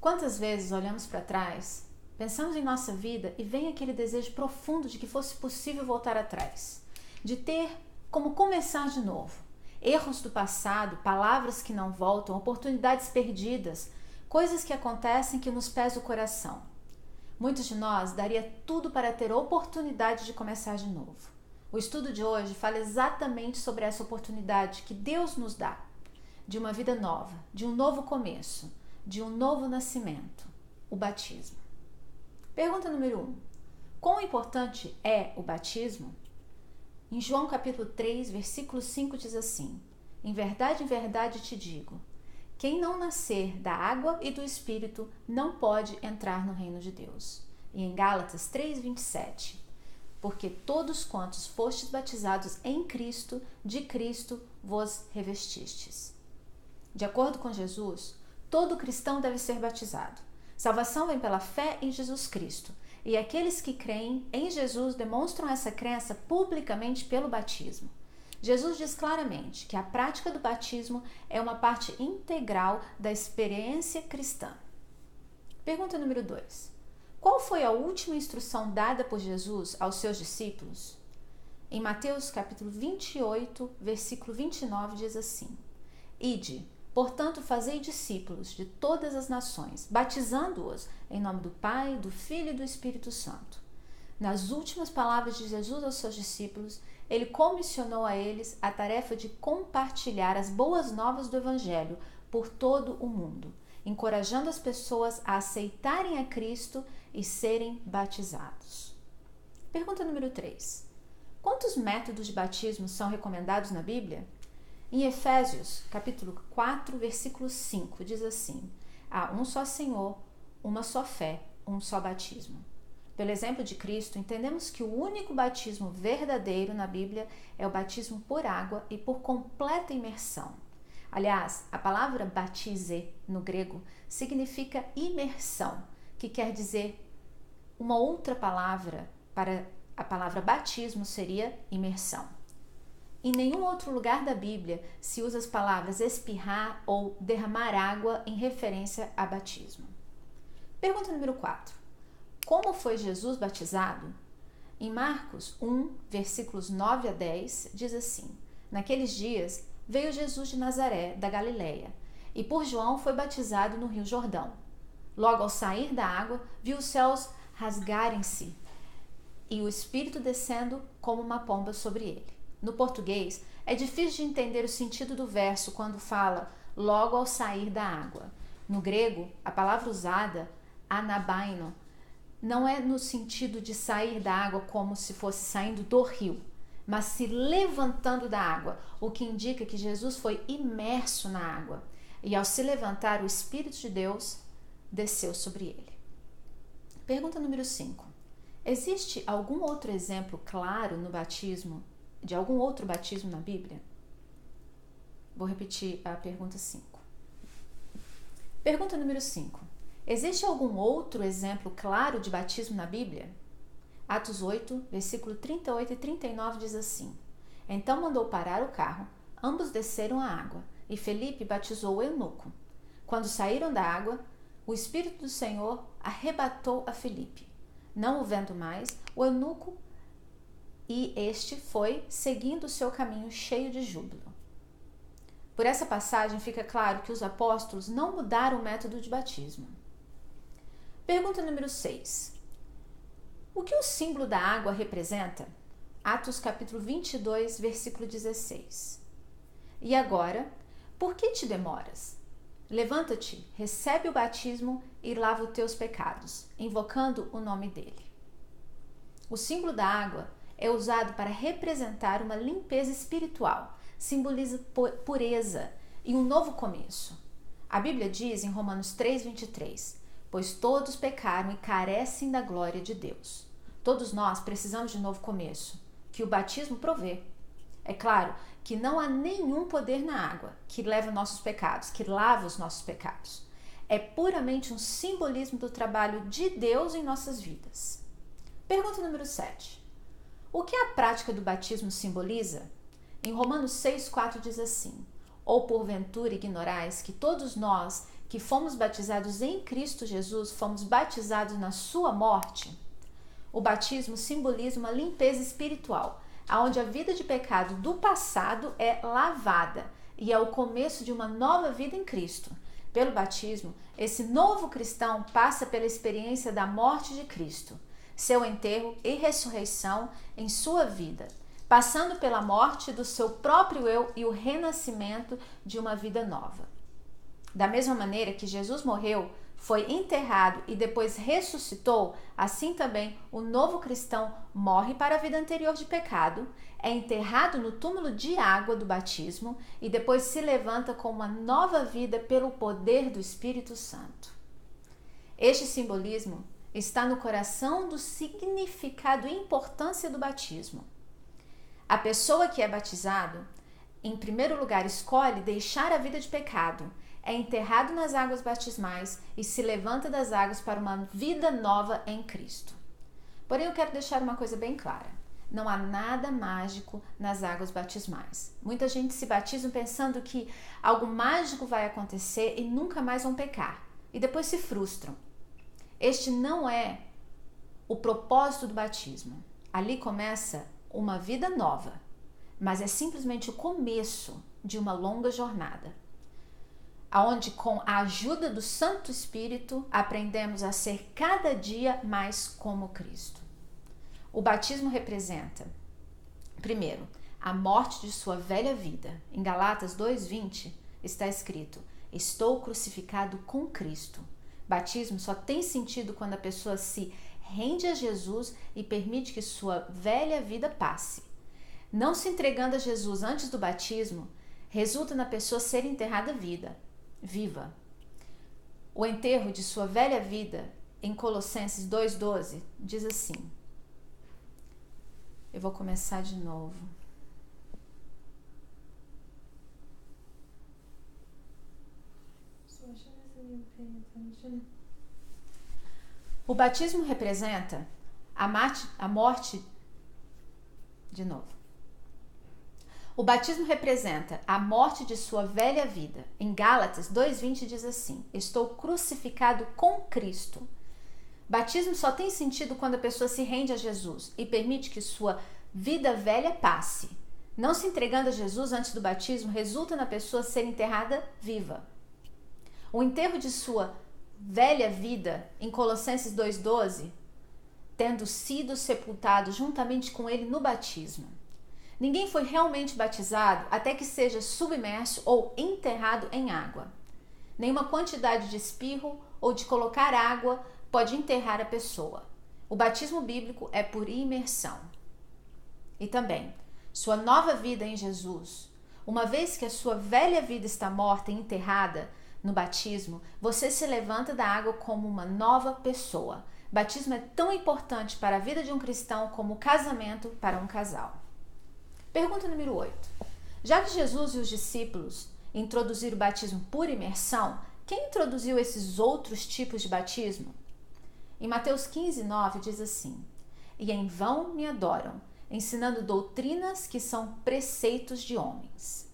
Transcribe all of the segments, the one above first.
Quantas vezes olhamos para trás, pensamos em nossa vida e vem aquele desejo profundo de que fosse possível voltar atrás, de ter como começar de novo. Erros do passado, palavras que não voltam, oportunidades perdidas, coisas que acontecem que nos pesam o coração. Muitos de nós daria tudo para ter a oportunidade de começar de novo. O estudo de hoje fala exatamente sobre essa oportunidade que Deus nos dá, de uma vida nova, de um novo começo, de um novo nascimento, o batismo. Pergunta número 1. Quão importante é o batismo? Em João capítulo 3, versículo 5 diz assim: em verdade te digo, quem não nascer da água e do Espírito não pode entrar no reino de Deus. E em Gálatas 3, 27, porque todos quantos fostes batizados em Cristo, de Cristo vos revestistes. De acordo com Jesus, todo cristão deve ser batizado. Salvação vem pela fé em Jesus Cristo, e aqueles que creem em Jesus demonstram essa crença publicamente pelo batismo. Jesus diz claramente que a prática do batismo é uma parte integral da experiência cristã. Pergunta número 2. Qual foi a última instrução dada por Jesus aos seus discípulos? Em Mateus capítulo 28, versículo 29 diz assim: Ide, portanto, fazei discípulos de todas as nações, batizando-os em nome do Pai, do Filho e do Espírito Santo. Nas últimas palavras de Jesus aos seus discípulos, ele comissionou a eles a tarefa de compartilhar as boas novas do Evangelho por todo o mundo, encorajando as pessoas a aceitarem a Cristo e serem batizados. Pergunta número 3. Quantos métodos de batismo são recomendados na Bíblia? Em Efésios, capítulo 4, versículo 5, diz assim: há um só Senhor, uma só fé, um só batismo. Pelo exemplo de Cristo, entendemos que o único batismo verdadeiro na Bíblia é o batismo por água e por completa imersão. Aliás, a palavra batize no grego significa imersão, que quer dizer uma outra palavra para a palavra batismo seria imersão. Em nenhum outro lugar da Bíblia se usa as palavras espirrar ou derramar água em referência a batismo. Pergunta número 4. Como foi Jesus batizado? Em Marcos 1, versículos 9 a 10, diz assim: naqueles dias veio Jesus de Nazaré, da Galileia, e por João foi batizado no Rio Jordão. Logo ao sair da água, viu os céus rasgarem-se e o Espírito descendo como uma pomba sobre ele. No português, é difícil de entender o sentido do verso quando fala logo ao sair da água. No grego, a palavra usada, anabaino, não é no sentido de sair da água como se fosse saindo do rio, mas se levantando da água, o que indica que Jesus foi imerso na água. E ao se levantar, o Espírito de Deus desceu sobre ele. Pergunta número 5. Existe algum outro exemplo claro no batismo, de algum outro batismo na Bíblia? Vou repetir a pergunta 5. Pergunta número 5. Existe algum outro exemplo claro de batismo na Bíblia? Atos 8, versículo 38 e 39 diz assim: então mandou parar o carro, ambos desceram a água, e Felipe batizou o eunuco. Quando saíram da água, o Espírito do Senhor arrebatou a Felipe. Não o vendo mais, o eunuco e este foi seguindo o seu caminho cheio de júbilo. Por essa passagem fica claro que os apóstolos não mudaram o método de batismo. Pergunta número 6. O que o símbolo da água representa? Atos capítulo 22, versículo 16. E agora, por que te demoras? Levanta-te, recebe o batismo e lava os teus pecados, invocando o nome dele. O símbolo da água é usado para representar uma limpeza espiritual, simboliza pureza e um novo começo. A Bíblia diz em Romanos 3, 23, pois todos pecaram e carecem da glória de Deus. Todos nós precisamos de novo começo, que o batismo provê. É claro que não há nenhum poder na água que leva nossos pecados, que lava os nossos pecados. É puramente um simbolismo do trabalho de Deus em nossas vidas. Pergunta número 7. O que a prática do batismo simboliza? Em Romanos 6, 4 diz assim: ou porventura ignorais que todos nós que fomos batizados em Cristo Jesus, fomos batizados na sua morte? O batismo simboliza uma limpeza espiritual, onde a vida de pecado do passado é lavada e é o começo de uma nova vida em Cristo. Pelo batismo, esse novo cristão passa pela experiência da morte de Cristo, seu enterro e ressurreição em sua vida, passando pela morte do seu próprio eu e o renascimento de uma vida nova. Da mesma maneira que Jesus morreu, foi enterrado e depois ressuscitou, assim também o novo cristão morre para a vida anterior de pecado, é enterrado no túmulo de água do batismo e depois se levanta com uma nova vida pelo poder do Espírito Santo. Este simbolismo está no coração do significado e importância do batismo. A pessoa que é batizado, em primeiro lugar, escolhe deixar a vida de pecado, é enterrado nas águas batismais e se levanta das águas para uma vida nova em Cristo. Porém, eu quero deixar uma coisa bem clara. Não há nada mágico nas águas batismais. Muita gente se batiza pensando que algo mágico vai acontecer e nunca mais vão pecar. E depois se frustram. Este não é o propósito do batismo. Ali começa uma vida nova, mas é simplesmente o começo de uma longa jornada, onde com a ajuda do Santo Espírito aprendemos a ser cada dia mais como Cristo. O batismo representa, primeiro, a morte de sua velha vida. Em Galatas 2:20 está escrito: estou crucificado com Cristo. Batismo só tem sentido quando a pessoa se rende a Jesus e permite que sua velha vida passe. Não se entregando a Jesus antes do batismo resulta na pessoa ser enterrada viva. O enterro de sua velha vida, em Colossenses 2:12, diz assim. Eu vou começar de novo. O batismo representa a morte. De novo. O batismo representa a morte de sua velha vida. Em Gálatas 2:20 diz assim: estou crucificado com Cristo. Batismo só tem sentido quando a pessoa se rende a Jesus e permite que sua vida velha passe. Não se entregando a Jesus antes do batismo resulta na pessoa ser enterrada viva. O enterro de sua velha vida, em Colossenses 2:12, tendo sido sepultado juntamente com ele no batismo. Ninguém foi realmente batizado até que seja submerso ou enterrado em água. Nenhuma quantidade de espirro ou de colocar água pode enterrar a pessoa. O batismo bíblico é por imersão. E também, sua nova vida em Jesus. Uma vez que a sua velha vida está morta e enterrada no batismo, você se levanta da água como uma nova pessoa. Batismo é tão importante para a vida de um cristão como o casamento para um casal. Pergunta número 8. Já que Jesus e os discípulos introduziram o batismo por imersão, quem introduziu esses outros tipos de batismo? Em Mateus 15:9 diz assim: e em vão me adoram, ensinando doutrinas que são preceitos de homens.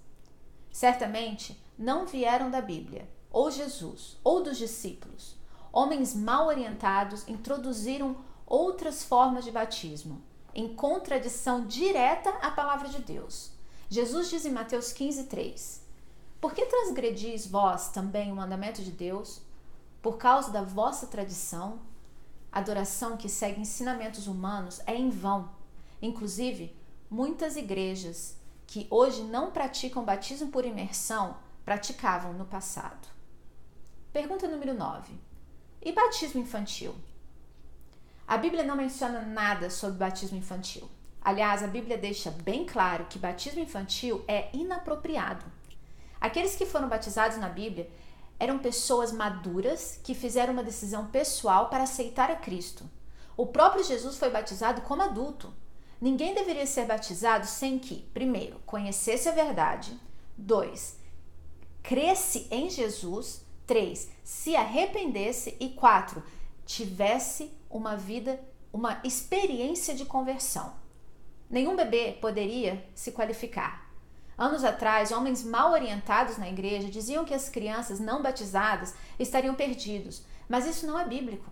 Certamente não vieram da Bíblia, ou Jesus, ou dos discípulos. Homens mal orientados introduziram outras formas de batismo, em contradição direta à palavra de Deus. Jesus diz em Mateus 15:3: por que transgredis vós também o mandamento de Deus? Por causa da vossa tradição, adoração que segue ensinamentos humanos é em vão. Inclusive, muitas igrejas que hoje não praticam batismo por imersão praticavam no passado. Pergunta número 9. E batismo infantil? A Bíblia não menciona nada sobre batismo infantil. Aliás, a Bíblia deixa bem claro que batismo infantil é inapropriado. Aqueles que foram batizados na Bíblia eram pessoas maduras que fizeram uma decisão pessoal para aceitar a Cristo. O próprio Jesus foi batizado como adulto. Ninguém deveria ser batizado sem que, primeiro, conhecesse a verdade, 2, cresce em Jesus, 3, se arrependesse e 4, tivesse uma experiência de conversão. Nenhum bebê poderia se qualificar. Anos atrás, homens mal orientados na igreja diziam que as crianças não batizadas estariam perdidos, mas isso não é bíblico.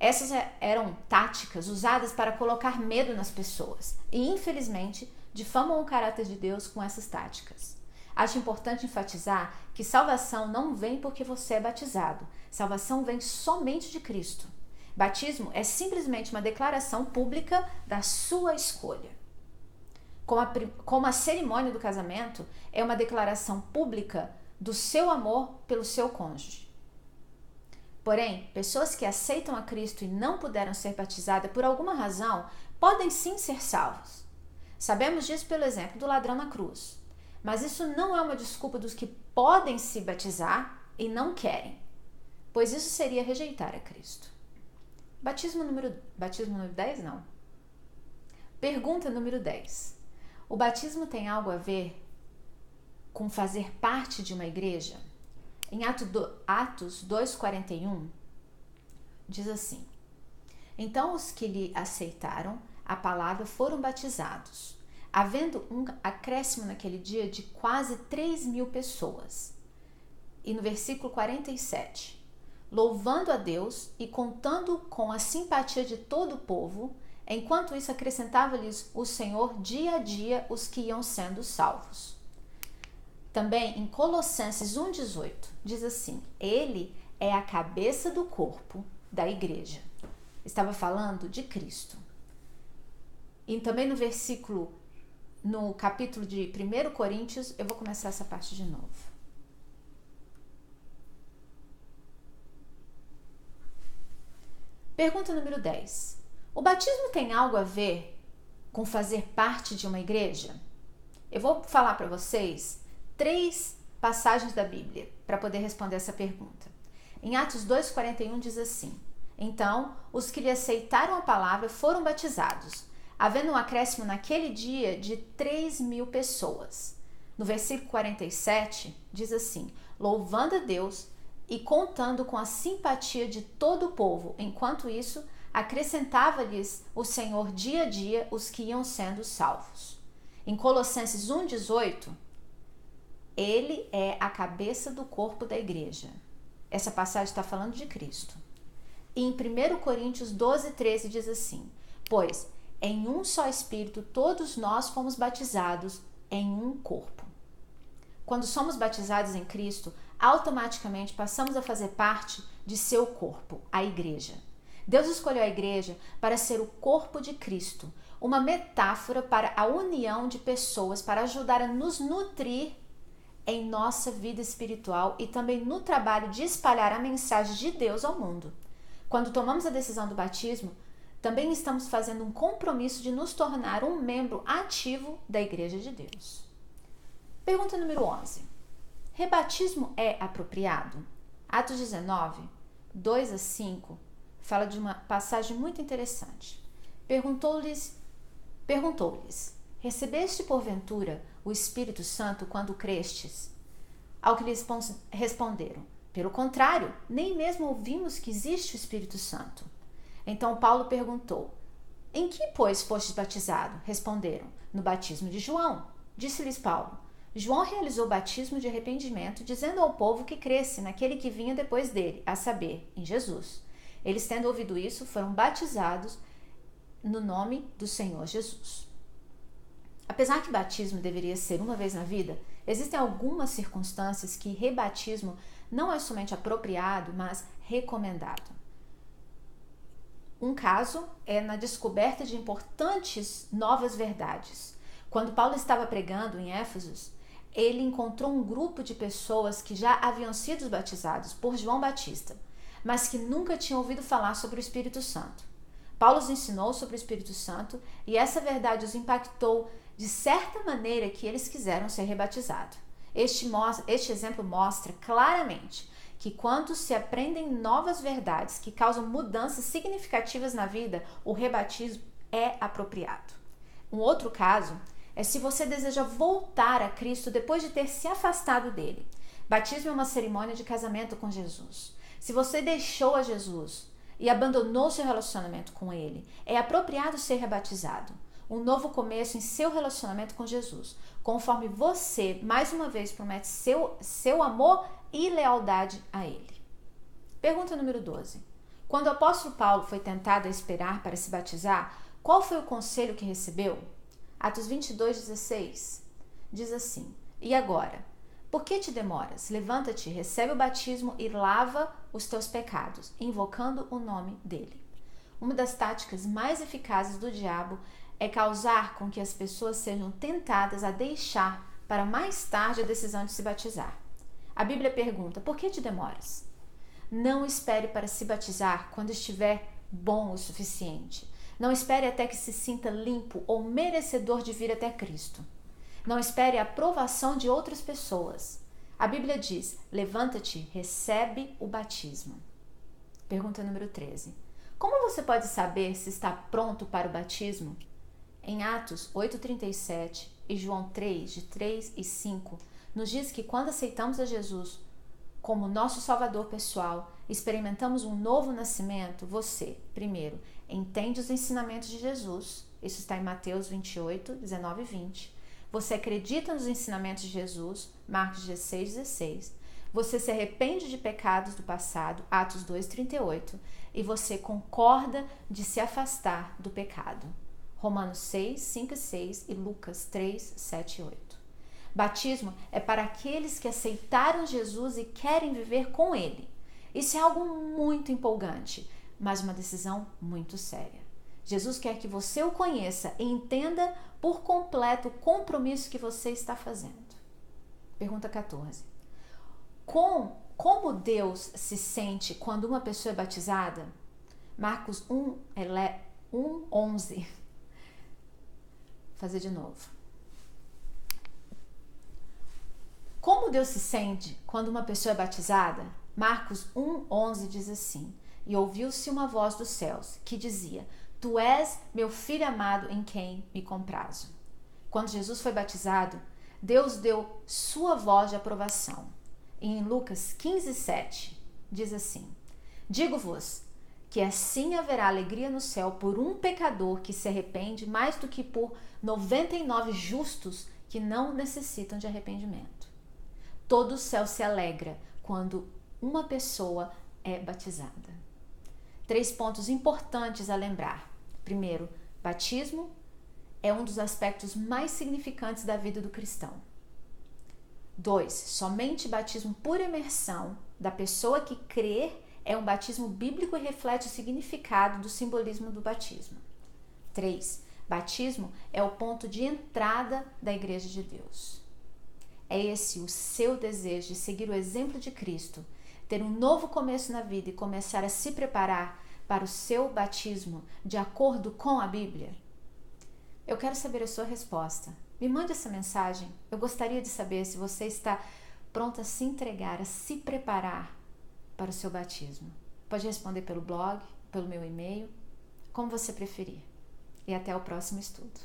Essas eram táticas usadas para colocar medo nas pessoas e, infelizmente, difamam o caráter de Deus com essas táticas. Acho importante enfatizar que salvação não vem porque você é batizado. Salvação vem somente de Cristo. Batismo é simplesmente uma declaração pública da sua escolha. Como a cerimônia do casamento é uma declaração pública do seu amor pelo seu cônjuge. Porém, pessoas que aceitam a Cristo e não puderam ser batizadas por alguma razão podem sim ser salvos. Sabemos disso pelo exemplo do ladrão na cruz. Mas isso não é uma desculpa dos que podem se batizar e não querem, pois isso seria rejeitar a Cristo. Batismo número 10, não. Pergunta número 10. O batismo tem algo a ver com fazer parte de uma igreja? Em Atos 2,41, diz assim: Então os que lhe aceitaram a palavra foram batizados, havendo um acréscimo naquele dia de quase 3.000 pessoas. E no versículo 47, louvando a Deus e contando com a simpatia de todo o povo, enquanto isso acrescentava-lhes o Senhor dia a dia os que iam sendo salvos. Também em Colossenses 1,18 diz assim: Ele é a cabeça do corpo da igreja. Estava falando de Cristo. E também no capítulo de 1 Coríntios, eu vou começar essa parte de novo. Pergunta número 10. O batismo tem algo a ver com fazer parte de uma igreja? Eu vou falar para vocês 3 passagens da Bíblia para poder responder essa pergunta. Em Atos 2,41 diz assim: Então, os que lhe aceitaram a palavra foram batizados, havendo um acréscimo naquele dia de 3.000 pessoas. No versículo 47 diz assim: Louvando a Deus e contando com a simpatia de todo o povo, enquanto isso acrescentava-lhes o Senhor dia a dia os que iam sendo salvos. Em Colossenses 1,18, Ele é a cabeça do corpo da igreja. Essa passagem está falando de Cristo. E em 1 Coríntios 12,13 diz assim: Pois em um só Espírito todos nós fomos batizados em um corpo. Quando somos batizados em Cristo, automaticamente passamos a fazer parte de seu corpo, a igreja. Deus escolheu a igreja para ser o corpo de Cristo, uma metáfora para a união de pessoas, para ajudar a nos nutrir em nossa vida espiritual e também no trabalho de espalhar a mensagem de Deus ao mundo. Quando tomamos a decisão do batismo, também estamos fazendo um compromisso de nos tornar um membro ativo da Igreja de Deus. Pergunta número 11. Rebatismo é apropriado? Atos 19, 2-5, fala de uma passagem muito interessante. Perguntou-lhes, recebeste porventura o Espírito Santo quando crestes? Ao que lhes responderam, pelo contrário, nem mesmo ouvimos que existe o Espírito Santo. Então Paulo perguntou, em que, pois, fostes batizado? Responderam, no batismo de João. Disse-lhes Paulo, João realizou o batismo de arrependimento, dizendo ao povo que cresce naquele que vinha depois dele, a saber, em Jesus. Eles, tendo ouvido isso, foram batizados no nome do Senhor Jesus. Apesar que batismo deveria ser uma vez na vida, existem algumas circunstâncias que rebatismo não é somente apropriado, mas recomendado. Um caso é na descoberta de importantes novas verdades. Quando Paulo estava pregando em Éfeso, ele encontrou um grupo de pessoas que já haviam sido batizados por João Batista, mas que nunca tinham ouvido falar sobre o Espírito Santo. Paulo os ensinou sobre o Espírito Santo e essa verdade os impactou de certa maneira que eles quiseram ser rebatizados. Este exemplo mostra claramente que quando se aprendem novas verdades que causam mudanças significativas na vida, o rebatismo é apropriado. Um outro caso é se você deseja voltar a Cristo depois de ter se afastado dele. Batismo é uma cerimônia de casamento com Jesus. Se você deixou a Jesus e abandonou seu relacionamento com ele, é apropriado ser rebatizado. Um novo começo em seu relacionamento com Jesus. conforme você, mais uma vez, promete seu amor e lealdade a Ele. Pergunta número 12. Quando o apóstolo Paulo foi tentado a esperar para se batizar, qual foi o conselho que recebeu? Atos 22:16 diz assim: E agora, por que te demoras? Levanta-te, recebe o batismo e lava os teus pecados, invocando o nome dele. Uma das táticas mais eficazes do diabo é causar com que as pessoas sejam tentadas a deixar para mais tarde a decisão de se batizar. A Bíblia pergunta: por que te demoras? Não espere para se batizar quando estiver bom o suficiente. Não espere até que se sinta limpo ou merecedor de vir até Cristo. Não espere a aprovação de outras pessoas. A Bíblia diz: levanta-te, recebe o batismo. Pergunta número 13. Como você pode saber se está pronto para o batismo? Em Atos 8:37 e João 3, de 3 e 5, nos diz que quando aceitamos a Jesus como nosso Salvador pessoal, experimentamos um novo nascimento. Você, primeiro, entende os ensinamentos de Jesus. Isso está em Mateus 28, 19 e 20. Você acredita nos ensinamentos de Jesus, Marcos 16, 16. Você se arrepende de pecados do passado, Atos 2, 38. E você concorda de se afastar do pecado, Romanos 6, 5 e 6 e Lucas 3, 7 e 8. Batismo é para aqueles que aceitaram Jesus e querem viver com Ele. Isso é algo muito empolgante, mas uma decisão muito séria. Jesus quer que você o conheça e entenda por completo o compromisso que você está fazendo. Pergunta 14. Como Deus se sente quando uma pessoa é batizada? Marcos 1:11. Vou fazer de novo. Como Deus se sente quando uma pessoa é batizada? Marcos 1:11 diz assim: E ouviu-se uma voz dos céus que dizia: Tu és meu filho amado em quem me comprazo. Quando Jesus foi batizado, Deus deu sua voz de aprovação. E em Lucas 15:7 diz assim: Digo-vos que assim haverá alegria no céu por um pecador que se arrepende mais do que por 99 justos que não necessitam de arrependimento. Todo o céu se alegra quando uma pessoa é batizada. 3 pontos importantes a lembrar. Primeiro, batismo é um dos aspectos mais significantes da vida do cristão. 2, somente batismo por imersão da pessoa que crê é um batismo bíblico e reflete o significado do simbolismo do batismo. 3, batismo é o ponto de entrada da Igreja de Deus. É esse o seu desejo de seguir o exemplo de Cristo, ter um novo começo na vida e começar a se preparar para o seu batismo de acordo com a Bíblia? Eu quero saber a sua resposta. Me mande essa mensagem. Eu gostaria de saber se você está pronto a se entregar, a se preparar para o seu batismo. Pode responder pelo blog, pelo meu e-mail, como você preferir. E até o próximo estudo.